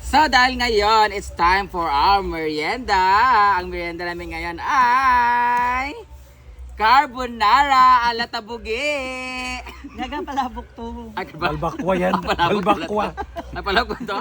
So dahil ngayon, it's time for our merienda. Ang merienda namin ngayon ay carbonara ala tabugi. Gaga palabok to. Ay, Balbakwa yan. Balbakwa. Napalabok to.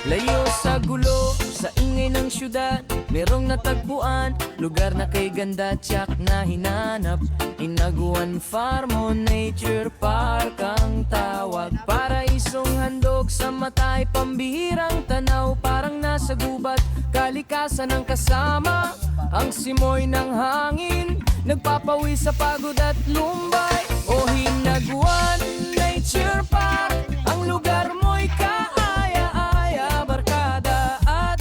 Layo sa gulo, sa ingay ng syudad, merong natagpuan, lugar na kay ganda tiyak na hinanap. Inaguan Farm o Nature Park ang tawag. Paraisong handog sa matay, pambihirang tanaw, parang nasa gubat, kalikasan ang kasama. Ang simoy ng hangin, nagpapawi sa pagod at lumbay. O Hinaguan Nature Park, ang lugar mo'y kaaya-aya, barkada at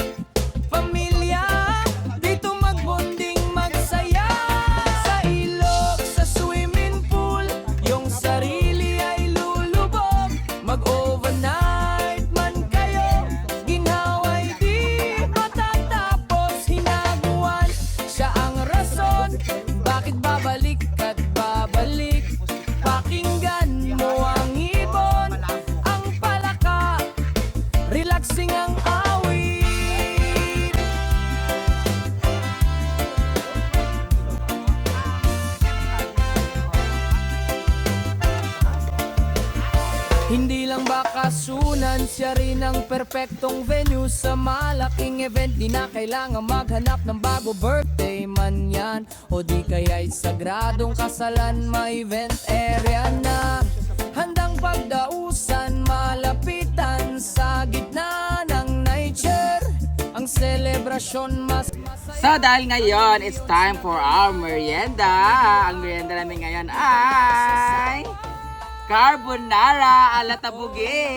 pamilya. Dito magbonding, magsaya. Sa ilog, sa swimming pool, yung sarili ay lulubog. Mag-overnight man kayo, ginhawa'y di matatapos. Hinaguan, siya ang rason, bakit babalik at babalik. Pakinggan mo ang ibon, ang palaka, relaxing ang awit. Hindi lang bakasunan, siya rin ang perpektong venue sa malaking event. Di na kailangan maghanap ng bago, birthday man yan o di kaya'y sagradong kasalan. May event area na handang pagdausan, malapitan sa gitna ng nature. Ang selebrasyon mas So dahil ngayon, it's time for our merienda. Ang merienda namin ngayon ay carbonara ala tabugi.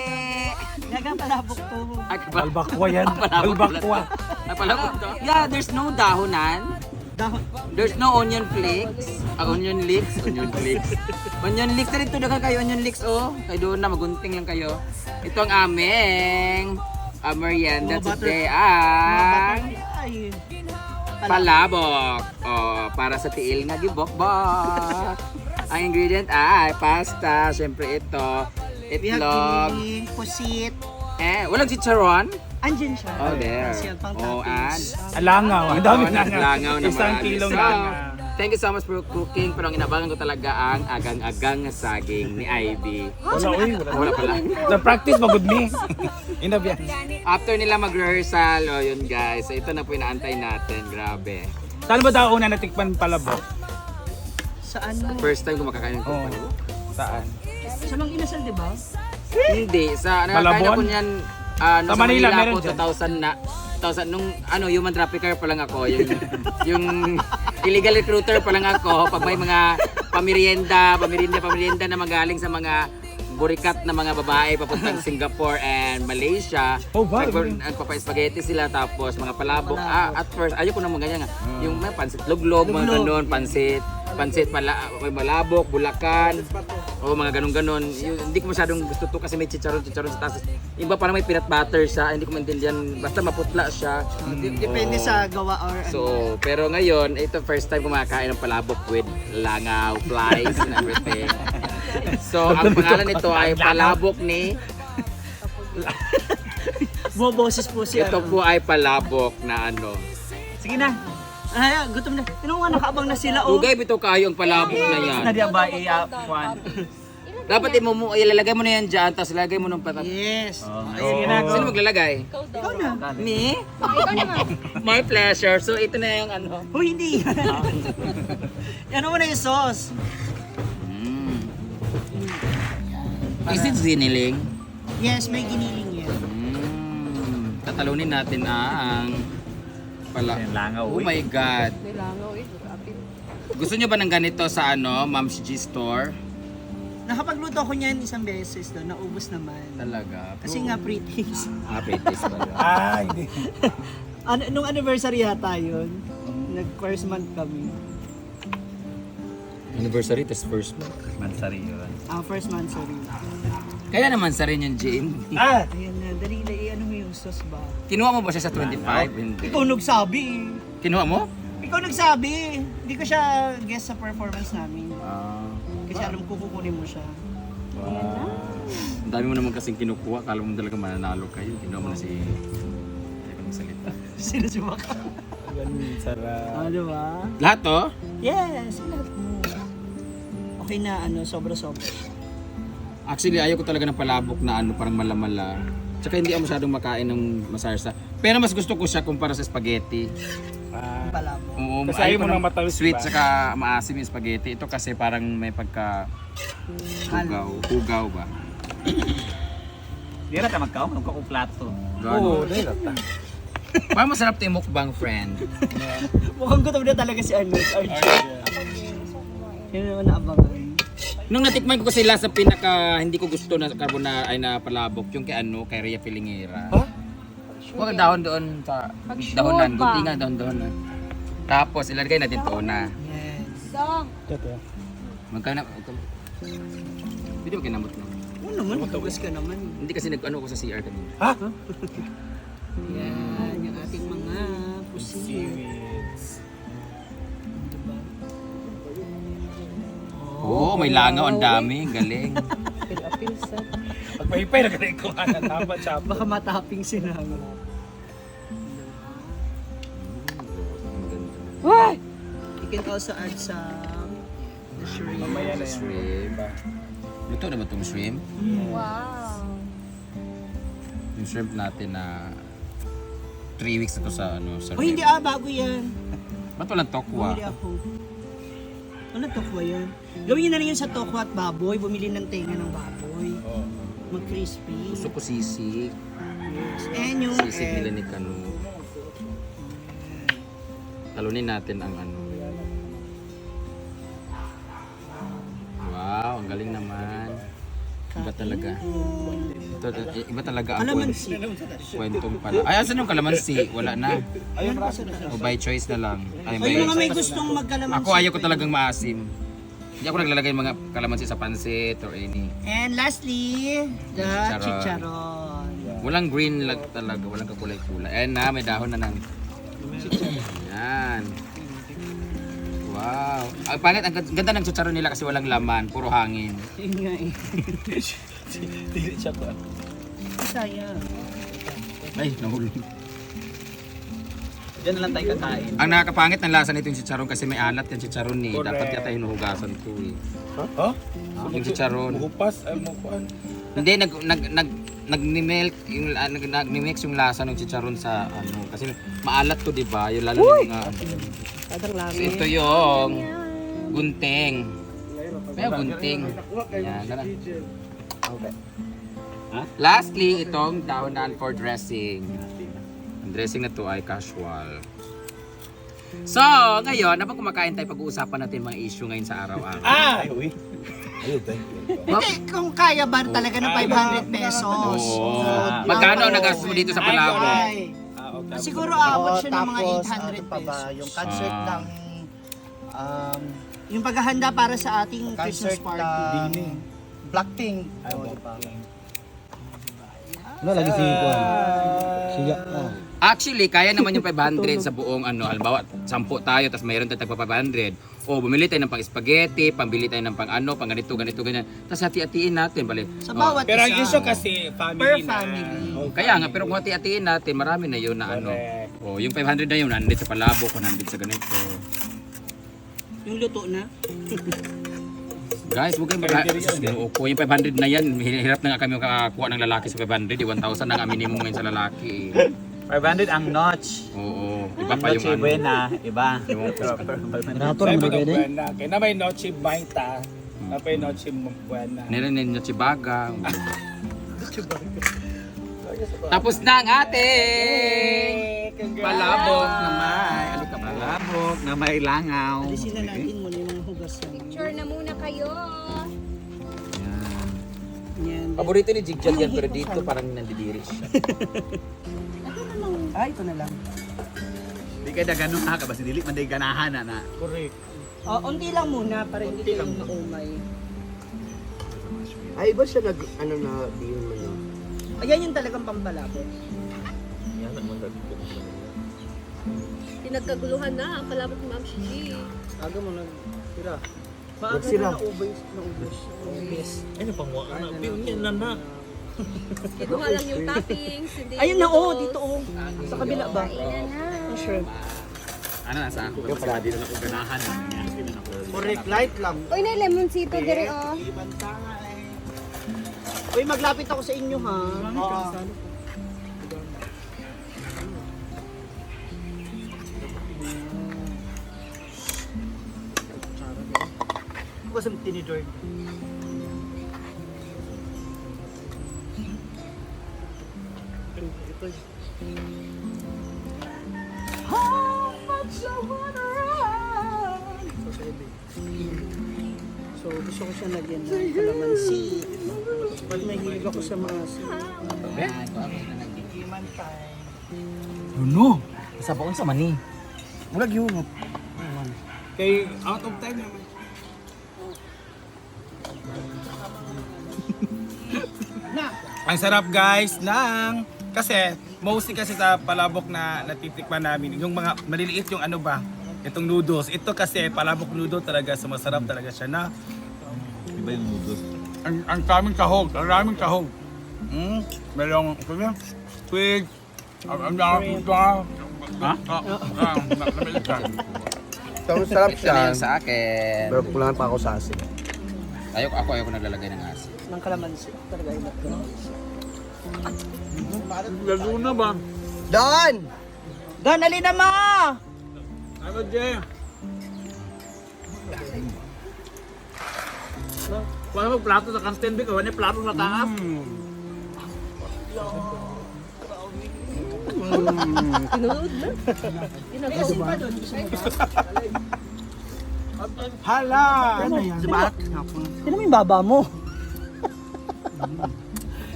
Gaga palabok to. Ay, Balbakwa yan. Balbakwa. Napalabok to. Yeah, there's no dahonan. Dahon. There's no onion flakes. Onion leeks. Onion flakes. Onion leeks na rin to. Daga kayo onion leeks, oh. Kayo doon na, magunting lang kayo. Ito ang aming merienda Mga butter- today Mga ay Ay. palabok. Oh, para sa tiil nga gibok-bok. Ang ingredient ay pasta. Siyempre ito. We have Itlog. gining, pusit. Walang chicharon. Andyan siya. Oh, there. Kasi yan, pang Oh, toppings. Alangaw. Ang dami Oo, langaw. langaw na Isang marami. kilong So, langaw. thank you so much for cooking. Pero ang inabangan ko talaga ang agang-agang na saging ni Ivy. Wala, uy. Wala pala. Na-practice, magod me. Inabyan. After nila mag-rehearsal, oh, yun guys. So, ito na po inaantay natin. Grabe. Saan ba daw una natikpan palabok? Saan mo? First time ko makakain ng Oo. Saan? Sa mga inasal, di ba? Hindi. Sa nakakain Malabon? ako niyan, Sa Manila, meron ako, dyan. 2000 na. 2000, nung human trafficker pa lang ako. Yung illegal recruiter pa lang ako. Pag may mga pamirienda na magaling sa mga burikat na mga babae papuntang Singapore and Malaysia. Oh, wow. Nagpapa-spaghetti sila tapos mga palabok. At first, ayoko naman ganyan nga. Yung may pansit luglog, mga ganon, pansit may malabok, bulakan. O mga ganon-ganon. Hindi ko masyadong gusto to kasi may chicharon sa taas. Iba parang may peanut butter siya, hindi ko maintindihan. Basta maputla siya. Depende Oo. sa gawa or ano. So, pero ngayon, ito first time kumakain ng palabok with langaw, flies, and everything. So, ang pangalan nito ay palabok ni... Boses po siya. Ito po ay palabok na ano. Sige na. Ay, gutom na. Tinong nga nakaabang na sila, oh. Ugay bito kayo ang palabok na yan. Nadia ba i-one? Dapat ilalagay mo na yan dyan, tapos ilagay mo ng patak. Yes. Sige na. Sino maglalagay? Ikaw na. Me? My pleasure. So, ito na yung ano. Uy, hindi. Yan mo na yung sauce. Is it ziniling? Yes, may giniling yan. Tatalunin natin ang Yung langaw, Oh uy. my God. Gusto nyo ba ng ganito sa ano, Mom's G Store? Nakapagluto ako niyan isang beses doon, naubos naman. Talaga. Kasi nga pre-taste. Pretty pala. Hindi. Nung anniversary yata yun, nag-first month kami. Anniversary, tas first month. Mansari yun. First month, sorry. Kaya naman sa rin yung gin. Ah! Ayan na, dali na, ano mo yun? sauce ba? Kinuha mo ba siya sa 25? Hindi. Ikaw nagsabi eh. Kinuha mo? Ikaw nagsabi. Hindi ko siya guest sa performance namin. Ah. Kasi alam ko kukunin mo siya. Ang dami mo naman kasing kinukuha. Kala mo talaga mananalo kayo. Kinuha mo na si... Hindi ko magsalita. Sino si Baka? Ganun, sarap. Diba? Lahat to? Yes, lahat mo. Okay na, sobra-sobra. Actually, ayaw ko talaga ng palabok na parang malamala. Tsaka hindi ako masyadong makain ng masarsa. Pero mas gusto ko siya kumpara sa spaghetti. Pala mo. Oo, Kasi ayaw ayaw ko mo ng ng matamis, sweet diba? tsaka maasim yung spaghetti. Ito kasi parang may pagka hugaw ba? Di rata magkaw, magkaw kong plato. Oo, di rata. Parang masarap ito yung mukbang, friend. Mukhang gutom na talaga si Archie. Yun naman naabangan. Nung natikman ko kasi last sa pinaka hindi ko gusto na carbonara ay na palabok yung kay Rhea Filingera. Huwag dahon doon sa dahonan, guntingan dahonan. Tapos ilalagay natin to na. Yes. Magkano? Hindi ba kinamot mo? Oo naman, tugas ka naman. Hindi kasi nag-ano ko sa CR kanina. Yan, yung ating mga pusin. Diba? Oo, may langaw, ang dami, galing. Pagpahipay na ganun ko, tama siya. Baka mataping sinama. What? You can also add some the shrimp. Mamaya na yan. Shrimp. Luto na ba itong shrimp? Wow. Yung shrimp natin na 3 weeks na to sa sa Oh, hindi bago yan. Ba't walang tokwa? Bumili ako. Ano tokwa yan? Gawin niyo na rin yun sa tokwa at baboy. Bumili ng tenga ng baboy. Mag-crispy. Gusto ko sisig. And yung Sisig nila ni Kanu. Talunin natin ang Wow, ang galing naman. Iba talaga. Iba talaga ang Kalamansi. kwentong pala. Ay, asan yung kalamansi? Wala na. O by choice na lang. Ay, O yung mga may gustong magkalamansi. Ako ayaw ko talagang maasim. Hindi ako naglalagay mga kalamansi sa pansit or any. And lastly, the Chicharon. chicharon. Walang green lang talaga, walang kakulay-kulay. Ayan na, may dahon na ng... Yan. Wow. Ang pangit, ang ganda ng chicharon nila kasi walang laman, puro hangin. Yun nga eh. Dili siya ko. Sayang. Ay, nahulog. Diyan na lang tayo kakain. Ang nakakapangit ng lasa nito yung chicharon kasi may alat yung chicharon eh. Correct. Dapat yata hinuhugasan to eh. Ha? Yung chicharon. Buhupas ay mo kuan. Hindi, nag-melt yung nag-mix yung lasa ng chicharon sa kasi maalat to, 'di ba? Yung lalo yung mga Kadang lasa. So, ito yung gunting. May gunting. Yan, tara. Okay. Lastly, itong dahonan for dressing. Ang dressing na to ay casual. So, ngayon, habang kumakain tayo, pag-uusapan natin mga issue ngayon sa araw-araw. Ay, uy. Ayun, thank you. Hindi, kung kaya ba talaga ng 500 pesos? Oo. Magkano ang nagastos mo dito sa palabok? Ay, Okay. siguro abot siya ng mga Tapos, 800 ano pa ba, pesos. yung concert Ah. ng Yung paghahanda para sa ating Christmas concert party. ng Blackpink. Ay, Oh, okay. diba? Ano lagi si Kuan? Siya. Actually, kaya naman yung 500 sa buong halimbawa, 10 tayo, tapos mayroon tayong tagpa 500. O bumili tayo ng pang spaghetti, pambili tayo ng pang pang ganito, ganyan. Tapos hati-hatiin natin, balik. Sa bawat Pero ang isa. issue kasi family Per na. family. Kaya nga, pero kung hati-hatiin natin, marami na yun na Correct. O, yung 500 na yun, 100 sa palabok, 100 sa ganito. Yung luto na. Guys, huwag kayong mag-upo. Yung 500 na yan, hirap na nga kami makakuha ng lalaki sa 500. 1,000 na nga minimum ngayon sa lalaki. 500 ang notch. Oo, iba pa yung Noche buena, iba. Rato naman pwede. Kaya na may noche baita, na may noche buena. Nirenin nyo chibaga. Tapos na ang ating palabok naman. Ano ka Palabok na may langaw. Alisin na natin muna yung mga hugas na. Picture na muna kayo. Yan. Paborito ni Jigjag yan, pero dito parang nandidiri siya. Ay, ito na lang. Di ka na ganun ha, kasi dili man day ganahan na. Correct. Unti lang muna para hindi kayo maumay. Ay, iba siya nag, ano na, diyon mo no? Ayan yung talagang pampalabok. Pinagkaguluhan na ang palabok ni Ma'am Gigi. Aga mo nagtira. Nagsira. Kinuha lang yung toppings. Hindi Ayun na, yung oh, noodles. dito, oh. Sa kabila ba? Ang shrimp. Ano nasa ako pala dito na ko ganahan. Correct, light lang. Uy, na lemonsito dire oh. Uy, maglapit ako sa inyo, ha? Oo. Ako sa tinidor. So, gusto ko siya lagyan ng kalamansi. Pag mahilig ako sa mga Ano? Sa baon sa mani. Murag yun. Kay out of time naman. Ang sarap guys ng kasi mostly kasi sa palabok na natitikman namin yung mga maliliit yung ano ba itong noodles. Ito kasi palabok noodle talaga sumasarap talaga siya na. Iba yung noodles. Ang daming kahog, ang daming kahog. Merong squid. Ang daming ha? So, sarap siya. Sa akin. Pero kulangan pa ako sa asin. Ayoko naglalagay ng asin. ng kalamansi. Talaga yun. Lalo na ba? Don! Don, alin na mo! Ano dyan? Wala mo plato sa kantin, Bik. Wala plato sa taas. Tinuod na. Hala! Ano yan? Diba? Tignan mo yung baba mo.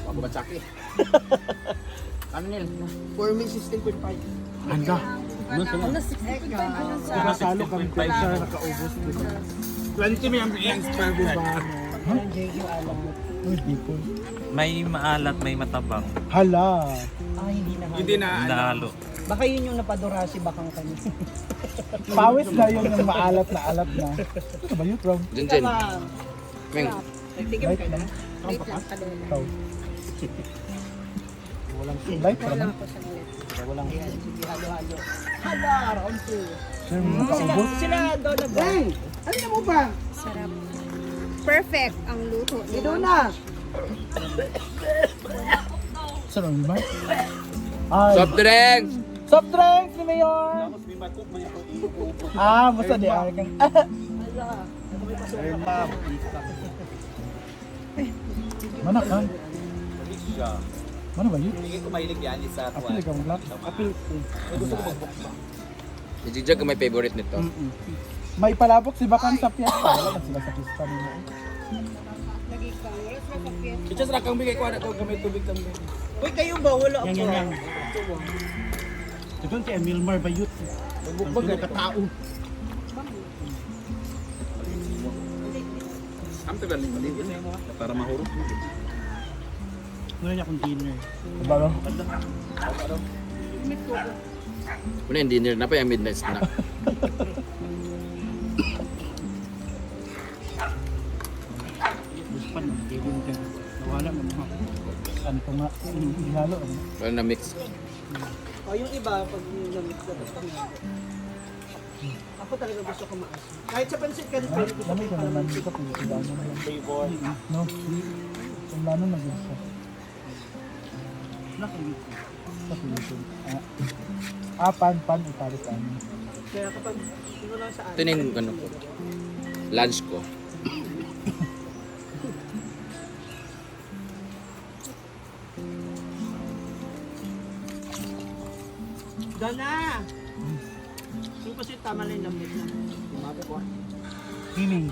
Bago ba tsaki? Ano nil? For me, 16.5. Handa. Nasalo kami pa siya nakaubos. 20 may ang i-inspire mo ba? May maalat, may matabang. Hala! Ah, hindi na. Hindi na. Nahalo. Baka yun yung napadura si Bakang kanya. Pawis na yun yung maalat na alat na. Ano ba yun, Rob? Junjun. Meng. Nagtigil ka na. Wait lang, kadala. Ikaw. Walang light pa naman. Walang halo-halo. Hala, round 2. Sir, nakaubos. Sila doon na ba? Ano na mo ba? Sarap. Perfect ang luto. Dito na. Saan ang ba? Ay, Soft drinks! soft drinks ni Mayor! Ah, basta di ay kang... Manak ka? Mana ba yun? Hindi ko mahilig yan isa Apil ikaw black? Apil ko. Si Jijag may favorite nito. May palabok si Bakang sa piyesta. Wala na sila sa piyesta nila. Ito sa rakang bigay ko na ko gamay tubig lang. Uy, kayo ba? Wala ako. Yan. Ito si Emilmar Bayut. Bugbog na katao. Am tagal ni para mahurot. Ngayon niya akong dinner. Diba no? Muna yung dinner na pa yung midnight snack. Gusto pa naman. Gawin ka. Nawala mo ha. Ano ko nga? Ihalo. Wala na mix. O, yung iba, pag namit na ako talaga gusto ko maasin. Kahit sa pansit ka rin, pwede gusto ko Lamay ko naman. Ito kung sila mo na yung Flavor. no? Kung lano na gusto. Nakalimutan. Nakalimutan. Pan. Italit kami. Kaya kapag sino lang sa Ito na yung ano ko. Lunch ko. Doon na! Yung pansit tama na yung lambit na. Feeling.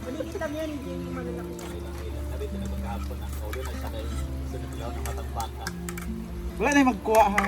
Maliit lang yan, hindi yung malalaki. Wala na yung magkuha ha.